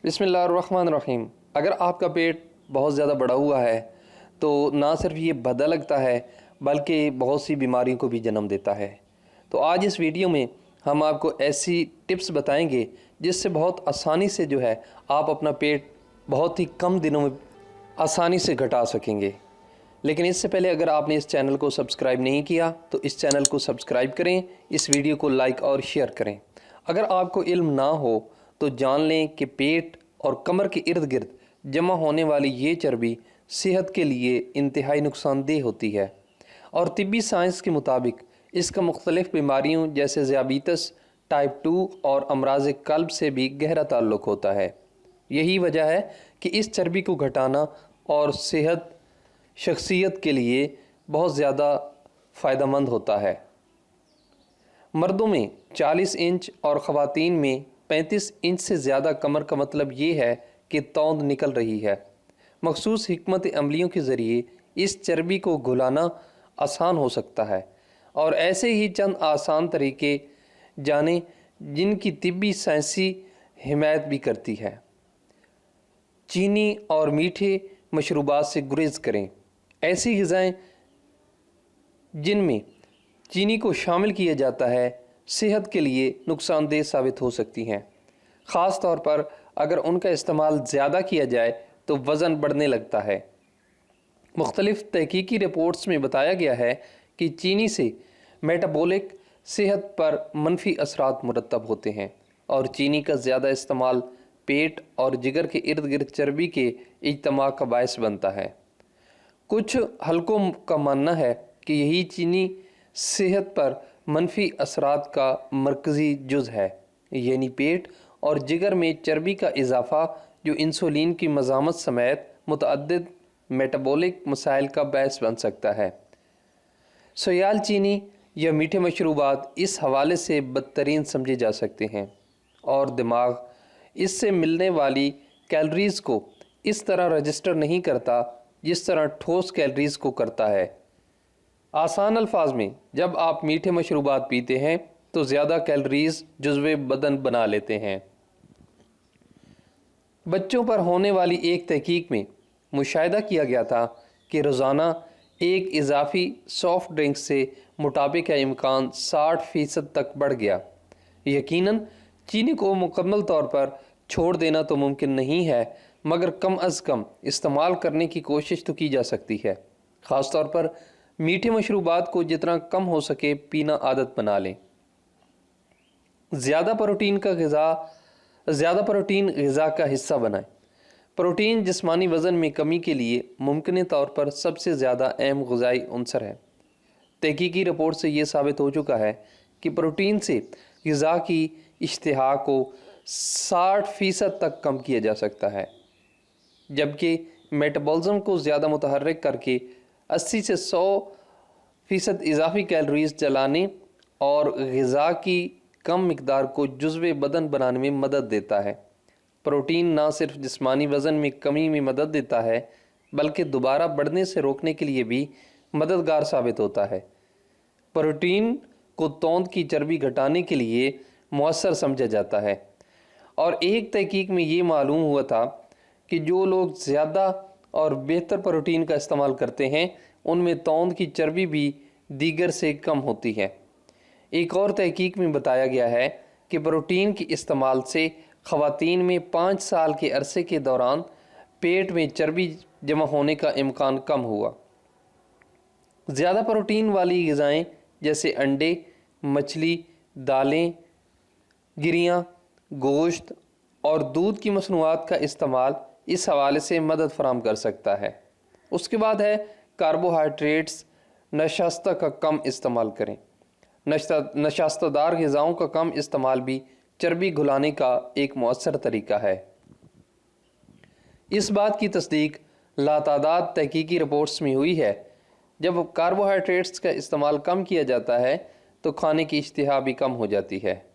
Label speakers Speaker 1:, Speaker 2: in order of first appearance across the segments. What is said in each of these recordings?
Speaker 1: बिस्मिल्लाहिर्रहमानिर्रहीम। अगर आपका पेट बहुत ज़्यादा बढ़ा हुआ है तो ना सिर्फ ये भद्दा लगता है बल्कि बहुत सी बीमारियों को भी जन्म देता है। तो आज इस वीडियो में हम आपको ऐसी टिप्स बताएंगे जिससे बहुत आसानी से जो है आप अपना पेट बहुत ही कम दिनों में आसानी से घटा सकेंगे। लेकिन इससे पहले अगर आपने इस चैनल को सब्सक्राइब नहीं किया तो इस चैनल को सब्सक्राइब करें, इस वीडियो को लाइक और शेयर करें। अगर आपको इल्म ना हो तो जान लें कि पेट और कमर के इर्द गिर्द जमा होने वाली ये चर्बी सेहत के लिए इंतहाई नुकसानदेह होती है और तिब्बी साइंस के मुताबिक इसका मुख्तलिफ़ बीमारियों जैसे ज़ियाबीतस, टाइप 2 और अमराज कल्ब से भी गहरा ताल्लुक़ होता है। यही वजह है कि इस चर्बी को घटाना और सेहत शख्सियत के लिए बहुत ज़्यादा फ़ायदेमंद होता है। मर्दों में 40 इंच और ख़वातीन में 35 इंच से ज़्यादा कमर का मतलब ये है कि तौंद निकल रही है। मखसूस हिकमत अमलियों के ज़रिए इस चर्बी को घुलाना आसान हो सकता है और ऐसे ही चंद आसान तरीके जाने जिनकी तिब्बी साइंसी हिमायत भी करती है। चीनी और मीठे मशरूबात से गुरेज करें। ऐसी ग़िज़ाएँ जिनमें चीनी को शामिल किया जाता है सेहत के लिए नुकसानदेह साबित हो सकती हैं। ख़ास तौर पर अगर उनका इस्तेमाल ज़्यादा किया जाए तो वज़न बढ़ने लगता है। मुख्तलिफ़ तहकीकी रिपोर्ट्स में बताया गया है कि चीनी से मेटाबॉलिक सेहत पर मनफी असरात मुरतब होते हैं और चीनी का ज़्यादा इस्तेमाल पेट और जिगर के इर्द गिर्द चर्बी के इज्तमा का बायस बनता है। कुछ हलकों का मानना है कि यही चीनी सेहत पर मनफी असरात का मरकज़ी जुज़ है, यानी पेट और जिगर में चर्बी का इजाफ़ा जो इंसुलिन की मज़ामत समेत मुतअद्दिद मेटाबॉलिक मसाइल का बायस बन सकता है। सोयाल चीनी या मीठे मशरूबात इस हवाले से बदतरीन समझे जा सकते हैं और दिमाग इससे मिलने वाली कैलोरीज़ को इस तरह रजिस्टर नहीं करता जिस तरह ठोस कैलोरीज़ को करता है। आसान अल्फाज में जब आप मीठे मशरूबात पीते हैं तो ज़्यादा कैलोरीज़ जुज़्वे बदन बना लेते हैं। बच्चों पर होने वाली एक तहकीक में मुशाहिदा किया गया था कि रोज़ाना एक इजाफ़ी सॉफ्ट ड्रिंक से मोटापे का इम्कान 60% तक बढ़ गया। यकीनन चीनी को मुकम्मल तौर पर छोड़ देना तो मुमकिन नहीं है, मगर कम अज़ कम इस्तेमाल करने की कोशिश तो की जा सकती है। ख़ास तौर पर मीठे मशरूबात को जितना कम हो सके पीना आदत बना लें। ज़्यादा प्रोटीन ग़िज़ा का हिस्सा बनाएं। प्रोटीन जिस्मानी वज़न में कमी के लिए मुमकिन तौर पर सबसे ज़्यादा अहम ग़िज़ाई अंसर है। तहकीकी रिपोर्ट से ये साबित हो चुका है कि प्रोटीन से ग़िज़ा की इश्तिहा को 60% तक कम किया जा सकता है, जबकि मेटाबॉलिज्म को ज़्यादा मुतहर्रिक करके 80 से 100% इजाफी कैलोरीज जलाने और ग़िज़ा की कम मिकदार को जुज़्वे बदन बनाने में मदद देता है। प्रोटीन ना सिर्फ जिस्मानी वज़न में कमी में मदद देता है बल्कि दोबारा बढ़ने से रोकने के लिए भी मददगार साबित होता है। प्रोटीन को तौंद की चर्बी घटाने के लिए मुअस्सर समझा जाता है और एक तहकीक में ये मालूम हुआ था कि जो लोग ज़्यादा और बेहतर प्रोटीन का इस्तेमाल करते हैं उनमें तौंद की चर्बी भी दीगर से कम होती है। एक और तहकीक में बताया गया है कि प्रोटीन के इस्तेमाल से ख़वातीन में 5 साल के अरसे के दौरान पेट में चर्बी जमा होने का इम्कान कम हुआ। ज़्यादा प्रोटीन वाली ग़िज़ाएँ जैसे अंडे, मछली, दालें, गिरियाँ, गोश्त और दूध की मसनूआत का इस्तेमाल इस हवाले से मदद फराहम कर सकता है। उसके बाद है कार्बोहाइड्रेट्स, नशास्ता का कम इस्तेमाल करें। नशास्तदार ग़िज़ाओं का कम इस्तेमाल भी चर्बी घुलाने का एक मौसर तरीका है। इस बात की तस्दीक लातादाद तहकीकी रिपोर्ट्स में हुई है। जब कार्बोहाइड्रेट्स का इस्तेमाल कम किया जाता है तो खाने की इश्तिहा भी कम हो जाती है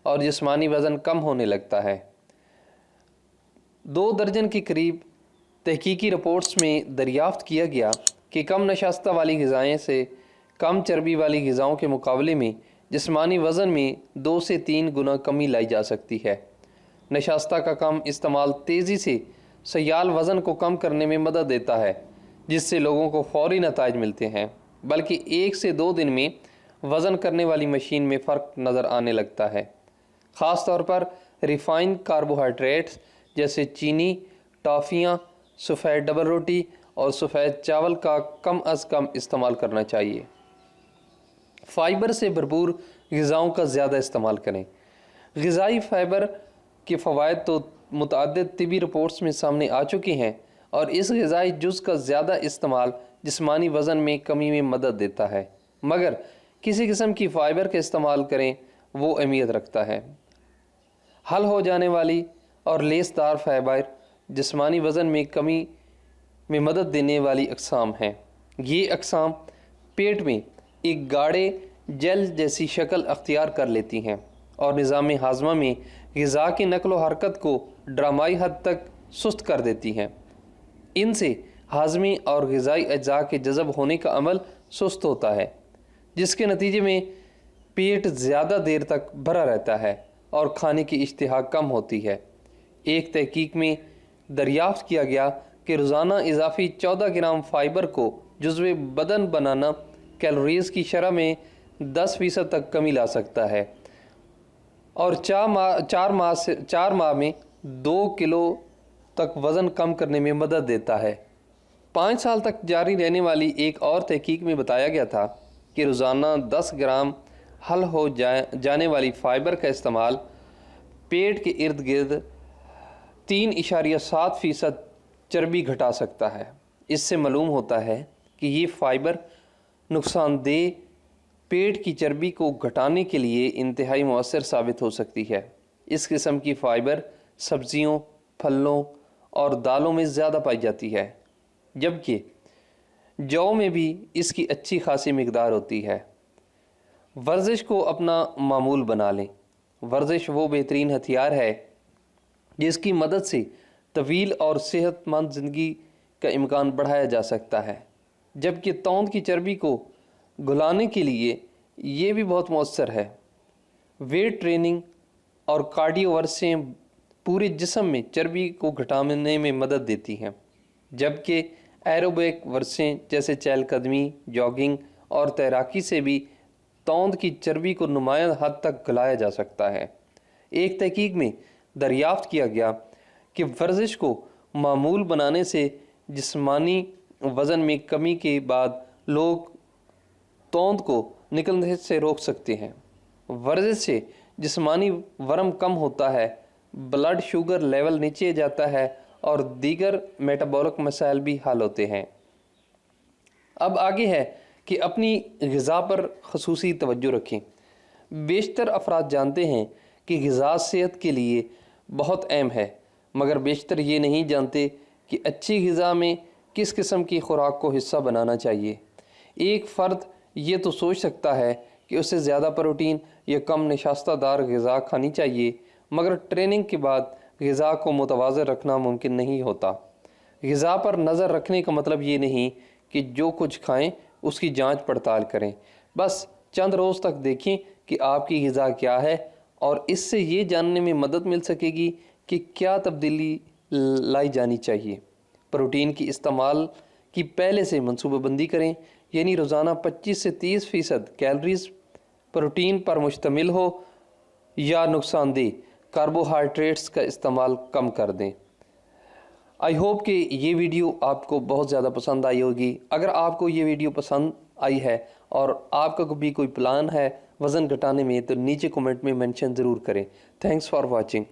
Speaker 1: और जिस्मानी वज़न कम होने लगता है। 2 दर्जन के करीब तहकीकी रिपोर्ट्स में दरियाफ्त किया गया कि कम नशास्ता वाली ग़िज़ाएँ से कम चर्बी वाली ग़िज़ाओं के मुकाबले में जिस्मानी वज़न में 2 से 3 गुना कमी लाई जा सकती है। नशास्ता का कम इस्तेमाल तेज़ी से सयाल वज़न को कम करने में मदद देता है, जिससे लोगों को फौरी नताइज मिलते हैं, बल्कि 1 से 2 दिन में वज़न करने वाली मशीन में फ़र्क नज़र आने लगता है। ख़ास तौर पर रिफ़ाइंड कार्बोहाइड्रेट्स जैसे चीनी, टॉफ़ियाँ, सफ़ेद डबल रोटी और सफ़ेद चावल का कम अज़ कम इस्तेमाल करना चाहिए। फ़ाइबर से भरपूर ग़िज़ाओं का ज़्यादा इस्तेमाल करें। ग़िज़ाई फ़ाइबर के फ़वाइद तो मुतअद्दिद तिबी रिपोर्ट्स में सामने आ चुकी हैं, और इस ग़िज़ाई जुज़ का ज़्यादा इस्तेमाल जिस्मानी वज़न में कमी में मदद देता है, मगर किसी किस्म की फ़ाइबर का इस्तेमाल करें वो अहमियत रखता है। हल हो जाने वाली और लेसदार फ़ाइबर जिस्मानी वज़न में कमी में मदद देने वाली अक़साम हैं। ये अक़साम पेट में एक गाढ़े जेल जैसी शक्ल अख्तियार कर लेती हैं और निज़ाम हाज़मा में ग़िज़ा की नक़ल व हरकत को ड्रामाई हद तक सुस्त कर देती हैं। इनसे हाज़मी और ग़िज़ाई अज्जा के जज़ब होने का अमल सुस्त होता है, जिसके नतीजे में पेट ज़्यादा देर तक भरा रहता है और खाने की इश्तिहा कम होती है। एक तहकीक में दरियाफ़्त किया गया कि रोज़ाना इजाफ़ी 14 ग्राम फ़ाइबर को जुज़्व बदन बनाना कैलोरीज़ की शरह में 10% तक कमी ला सकता है और 4 माह में 2 किलो तक वज़न कम करने में मदद देता है। 5 साल तक जारी रहने वाली एक और तहकीक में बताया गया था कि रोज़ाना 10 ग्राम हल हो जाने वाली फ़ाइबर का इस्तेमाल पेट के इर्द गिर्द 3.7% चर्बी घटा सकता है। इससे मालूम होता है कि ये फ़ाइबर नुकसानदेह पेट की चर्बी को घटाने के लिए इंतहाई मौसर साबित हो सकती है। इस किस्म की फ़ाइबर सब्ज़ियों, फलों और दालों में ज़्यादा पाई जाती है, जबकि जौ में भी इसकी अच्छी खासी मिकदार होती है। वर्जिश को अपना मामूल बना लें। वर्जिश वो बेहतरीन हथियार है जिसकी मदद से तवील और सेहतमंद ज़िंदगी का इम्कान बढ़ाया जा सकता है, जबकि तौंद की चर्बी को घुलाने के लिए ये भी बहुत मौसर है। वेट ट्रेनिंग और कार्डियो वर्सें पूरे जिस्म में चर्बी को घटाने में मदद देती हैं, जबकि एरोबिक वर्सें जैसे चहलकदमी, जॉगिंग और तैराकी से भी तौंद की चर्बी को नुमायां हद तक गलाया जा सकता है। एक तहकीक में दरियाफ्त किया गया कि वर्जिश को मामूल बनाने से जिस्मानी वज़न में कमी के बाद लोग तौंद को निकलने से रोक सकते हैं। वर्जिश से जिस्मानी वरम कम होता है, ब्लड शुगर लेवल नीचे जाता है और दीगर मेटाबॉलिक मसाइल भी हल होते हैं। अब आगे है कि अपनी ग़िज़ा पर ख़ुसूसी तवज्जो रखें। बेशतर अफराद जानते हैं कि ग़िज़ा सेहत के लिए बहुत अहम है, मगर बेशतर ये नहीं जानते कि अच्छी ग़िज़ा में किस किस्म की खुराक को हिस्सा बनाना चाहिए। एक फ़र्द ये तो सोच सकता है कि उसे ज़्यादा प्रोटीन या कम नशास्तादार ग़िज़ा खानी चाहिए, मगर ट्रेनिंग के बाद ग़िज़ा को मुतवाज़न रखना मुमकिन नहीं होता। ग़िज़ा पर नज़र रखने का मतलब ये नहीं कि जो कुछ खाएं उसकी जांच पड़ताल करें। बस चंद रोज़ तक देखें कि आपकी ग़िज़ा क्या है, और इससे ये जानने में मदद मिल सकेगी कि क्या तब्दीली लाई जानी चाहिए। प्रोटीन की इस्तेमाल की पहले से मनसूबाबंदी करें, यानी रोज़ाना 25 से 30% कैलोरीज़ प्रोटीन पर मुश्तमिल हो या नुकसानदेह कार्बोहाइड्रेट्स का इस्तेमाल कम कर दें। आई होप कि ये वीडियो आपको बहुत ज़्यादा पसंद आई होगी। अगर आपको ये वीडियो पसंद आई है और आपका भी कोई प्लान है वज़न घटाने में, तो नीचे कमेंट में मेंशन ज़रूर करें। Thanks for watching.